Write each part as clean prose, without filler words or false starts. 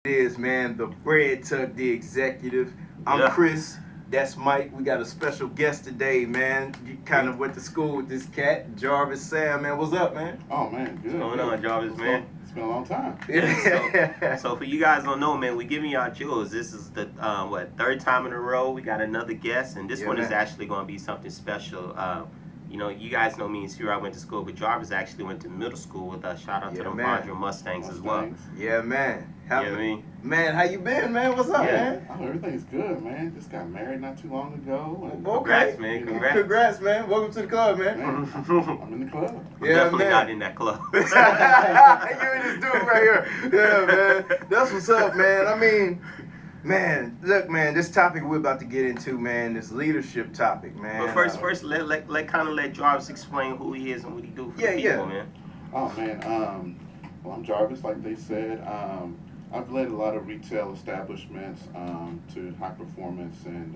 It is, man. The Bread Tug, the executive. I'm Yeah. Chris. That's Mike. We got a special guest today, man. You kind Yeah. of went to school with this cat, Jarvis Sam, man. What's up, man? Oh man, What's good, going good. on, Jarvis, man? It's been a long time. Yeah. So for you guys don't know, man, we giving y'all jewels. This is the third time in a row we got another guest, and this Yeah, one is man. actually going to be something special. You guys know me and Sierra. I went to school, but Jarvis actually went to middle school with us. Shout out to Yeah, them man. Vondra Mustangs as well. Mustangs. Yeah, man. You know what I mean? Man, how you been, man? What's up, Yeah. man? Oh, everything's good, man. Just got married not too long ago. And, Okay. Congrats, man. You know, Congrats. Congrats, man. Welcome to the club, man. man, I'm in the club. I'm Yeah, definitely man. not in that club. You and this dude right here. Yeah, man. That's what's up, man. I mean, man, look, man, this topic we're about to get into, man, this leadership topic, man. But first, let Jarvis explain who he is and what he do for Yeah, the people, yeah. man. Oh man, well I'm Jarvis, like they said. I've led a lot of retail establishments to high performance, and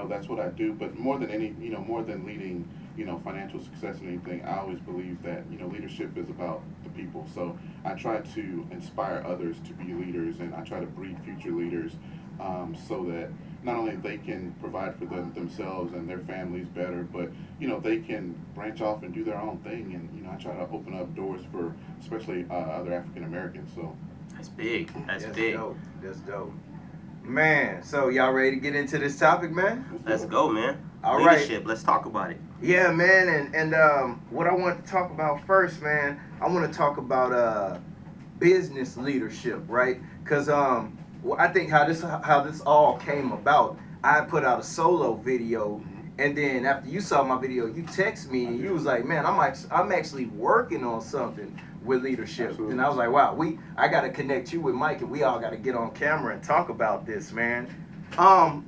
that's what I do. But more than more than leading, financial success and anything, I always believe that leadership is about the people. So I try to inspire others to be leaders, and I try to breed future leaders, so that not only they can provide for themselves and their families better, but they can branch off and do their own thing. And I try to open up doors for especially other African Americans. So That's big. That's That's big. dope. That's dope. Man, so y'all ready to get into this topic, man? Let's go, man. All right. Leadership. Let's talk about it. Yeah, man, and what I want to talk about first, man, I want to talk about business leadership, right? Because I think how this all came about. I put out a solo video, and then after you saw my video, you text me and you was like, man, I'm actually working on something with leadership. Absolutely. And I was like, wow, I got to connect you with Mike, and we all got to get on camera and talk about this, man.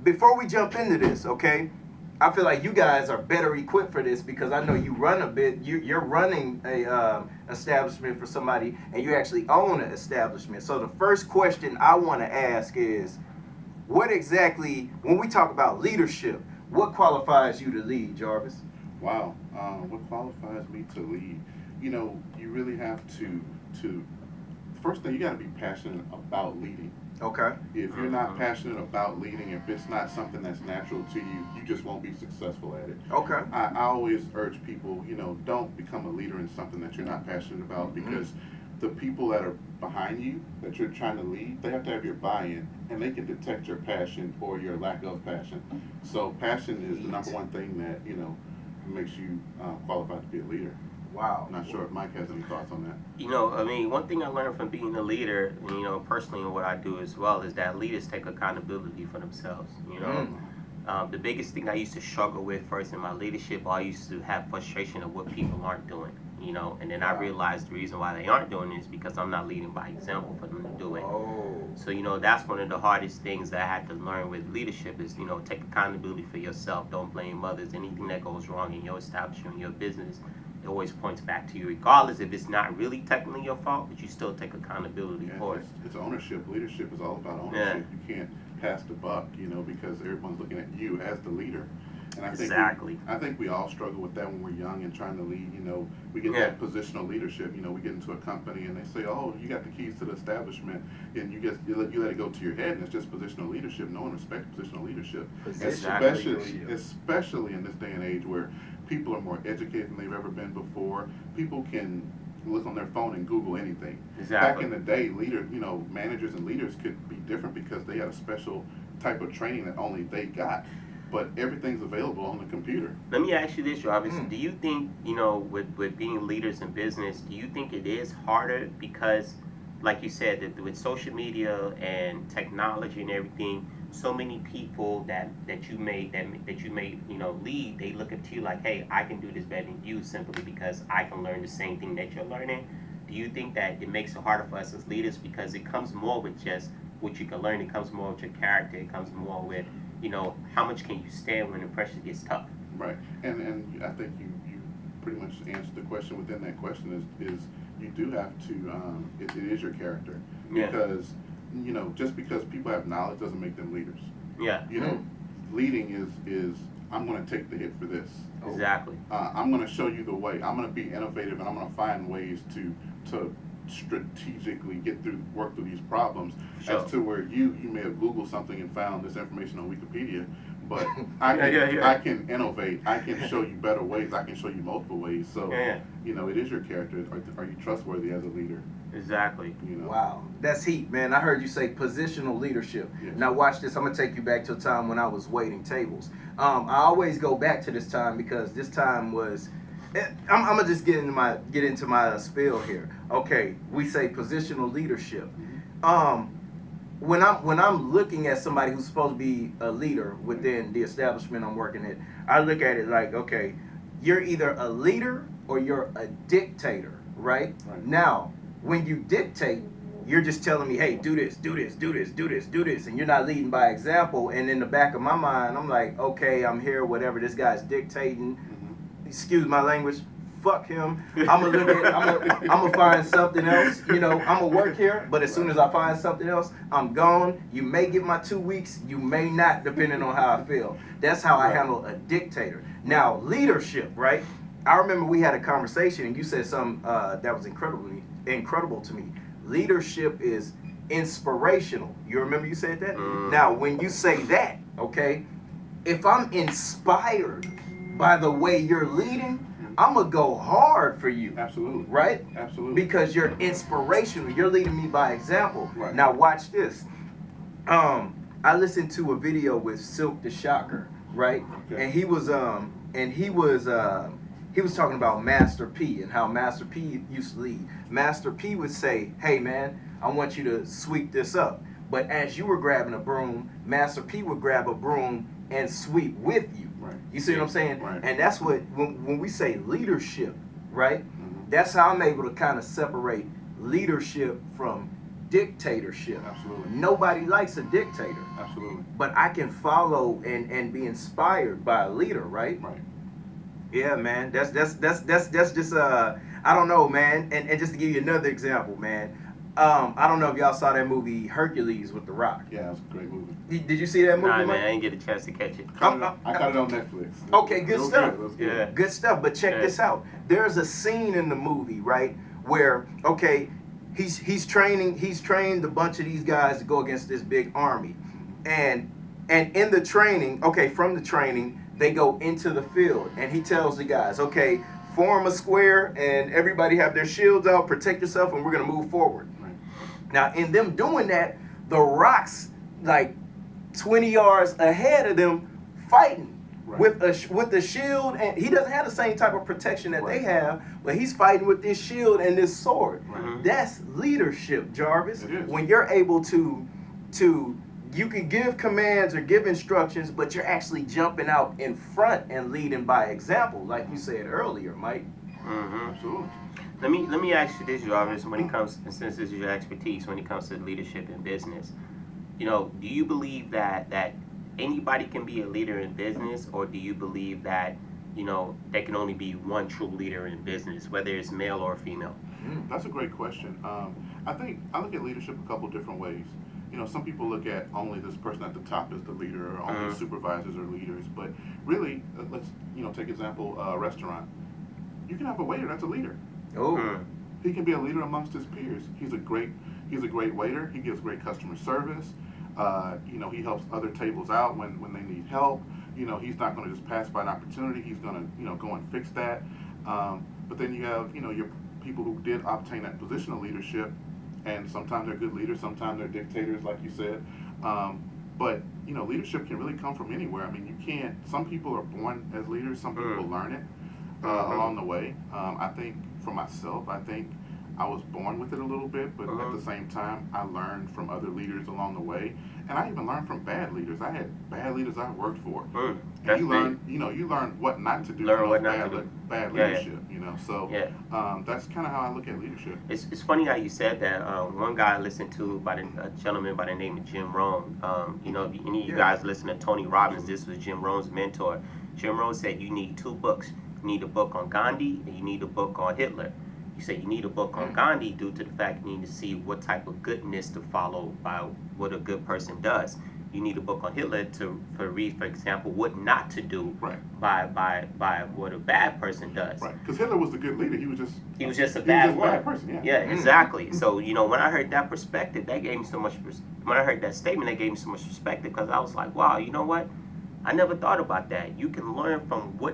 Before we jump into this, okay, I feel like you guys are better equipped for this because I know you run a bit. You're running a establishment for somebody, and you actually own an establishment. So the first question I want to ask is, what exactly, when we talk about leadership, what qualifies you to lead, Jarvis? wow, what qualifies me to lead? You really have to first thing, you got to be passionate about leading. Okay. If you're not passionate about leading, if it's not something that's natural to you, you just won't be successful at it. Okay. I always urge people, don't become a leader in something that you're not passionate about, because the people that are behind you that you're trying to lead, they have to have your buy-in, and they can detect your passion or your lack of passion. So passion is the number one thing that makes you qualified to be a leader. Wow. I'm not sure if Mike has any thoughts on that. One thing I learned from being a leader, personally, and what I do as well, is that leaders take accountability for themselves. The biggest thing I used to struggle with first in my leadership, I used to have frustration of what people aren't doing. And then I realized the reason why they aren't doing it is because I'm not leading by example for them to do it. Oh. So, that's one of the hardest things that I had to learn with leadership is, take accountability for yourself. Don't blame others. Anything that goes wrong in your establishment, your business, it always points back to you, regardless if it's not really technically your fault, but you still take accountability Yeah, for it. it's ownership. Leadership is all about ownership. You can't pass the buck, because everyone's looking at you as the leader. And Exactly. I think we all struggle with that when we're young and trying to lead. We get that positional leadership. We get into a company and they say, "Oh, you got the keys to the establishment," and you let it go to your head, and it's just positional leadership. No one respects positional leadership, especially in this day and age where people are more educated than they've ever been before. People can look on their phone and Google anything. Exactly. Back in the day, managers and leaders could be different because they had a special type of training that only they got. But everything's available on the computer. Let me ask you this, Jarvis. Do you think, with being leaders in business, do you think it is harder because, like you said, that with social media and technology and everything, so many people that you may lead, they look up to you like, hey, I can do this better than you simply because I can learn the same thing that you're learning. Do you think that it makes it harder for us as leaders because it comes more with just what you can learn? It comes more with your character. It comes more with how much can you stand when the pressure gets tough? Right, and I think you pretty much answered the question within that question is you do have to, it is your character. Yeah. Because, just because people have knowledge doesn't make them leaders. Yeah. Leading is I'm going to take the hit for this. Exactly. I'm going to show you the way. I'm going to be innovative, and I'm going to find ways to strategically work through these problems, Sure. as to where you may have Googled something and found this information on Wikipedia, but I can innovate. I can show you better ways. I can show you multiple ways. So it is your character. Are you trustworthy as a leader? Exactly. Wow, that's heat, man. I heard you say positional leadership. Yes. Now watch this. I'm gonna take you back to a time when I was waiting tables. I always go back to this time because this time was. I'm gonna just get into my spiel here. Okay, we say positional leadership. When I'm looking at somebody who's supposed to be a leader within the establishment I'm working at, I look at it like, okay, you're either a leader or you're a dictator, right? Now, when you dictate, you're just telling me, hey, do this, do this, do this, do this, do this, and you're not leading by example. And in the back of my mind, I'm like, okay, I'm here, whatever, this guy's dictating. Excuse my language, fuck him. I'm gonna find something else. I'm gonna work here, but as soon as I find something else, I'm gone. You may get my 2 weeks, you may not, depending on how I feel. That's how I handle a dictator. Now, leadership, right? I remember we had a conversation and you said something that was incredible to me. Leadership is inspirational. You remember you said that? Now, when you say that, okay, if I'm inspired by the way you're leading, I'm gonna go hard for you. Absolutely. Right? Absolutely. Because you're inspirational. You're leading me by example. Right. Now watch this. I listened to a video with Silk the Shocker, right? Okay. And he was talking about Master P and how Master P used to lead. Master P would say, "Hey man, I want you to sweep this up." But as you were grabbing a broom, Master P would grab a broom and sweep with you. Right. You see what I'm saying? Right. And that's what, when we say leadership, right? That's how I'm able to kind of separate leadership from dictatorship. Absolutely. Nobody likes a dictator. Absolutely. But I can follow and be inspired by a leader, right? Right. Yeah, man. That's just I don't know, man. And just to give you another example, man. I don't know if y'all saw that movie Hercules with The Rock. Yeah, it was a great movie. Did you see that movie? Nah, Mike? man, I didn't get a chance to catch it. I caught it on Netflix. Okay, good stuff. It was good. Yeah. Good stuff, but check this out. There's a scene in the movie, right, where he's trained a bunch of these guys to go against this big army, and in the training, from the training they go into the field, and he tells the guys, okay, form a square, and everybody have their shields out, protect yourself, and we're gonna move forward. Right. Now, in them doing that, the Rock's like 20 yards ahead of them, fighting. Right. With the shield, and he doesn't have the same type of protection that Right. they have, but he's fighting with this shield and this sword. Right. That's leadership, Jarvis. It is. When you're able to you can give commands or give instructions, but you're actually jumping out in front and leading by example, like you said earlier, Mike. Absolutely. Let me ask you this, Jarvis, when it comes, since this is your expertise, when it comes to leadership in business, do you believe that anybody can be a leader in business, or do you believe that there can only be one true leader in business, whether it's male or female? That's a great question. I think I look at leadership a couple different ways. Some people look at only this person at the top as the leader, or only supervisors are leaders. But really, let's take example, a restaurant. You can have a waiter that's a leader. Oh, He can be a leader amongst his peers. He's a great waiter. He gives great customer service. He helps other tables out when they need help. He's not going to just pass by an opportunity. He's going to go and fix that. But then you have your people who did obtain that position of leadership, and sometimes they're good leaders, sometimes they're dictators, like you said. But leadership can really come from anywhere. I mean, you can't. Some people are born as leaders. Some people learn it along the way. I think for myself, I think I was born with it a little bit, but at the same time, I learned from other leaders along the way, and I even learned from bad leaders. I had bad leaders I worked for. And you learn, you learn what not to do from bad leadership. So that's kind of how I look at leadership. It's funny how you said that. One guy I listened to a gentleman by the name of Jim Rohn. If any of you guys listen to Tony Robbins, this was Jim Rohn's mentor. Jim Rohn said you need 2 books. You need a book on Gandhi, and you need a book on Hitler. You say you need a book on Gandhi due to the fact you need to see what type of goodness to follow by what a good person does. you need a book on Hitler for read, for example, what not to do Right. by what a bad person does. Right. Because Hitler was the good leader. He was just A bad one. bad person. Yeah. Yeah, exactly. So, you know, when I heard that perspective, that gave me so much. When I heard that statement, that gave me so much perspective because I was like, wow, you know what? I never thought about that. You can learn from what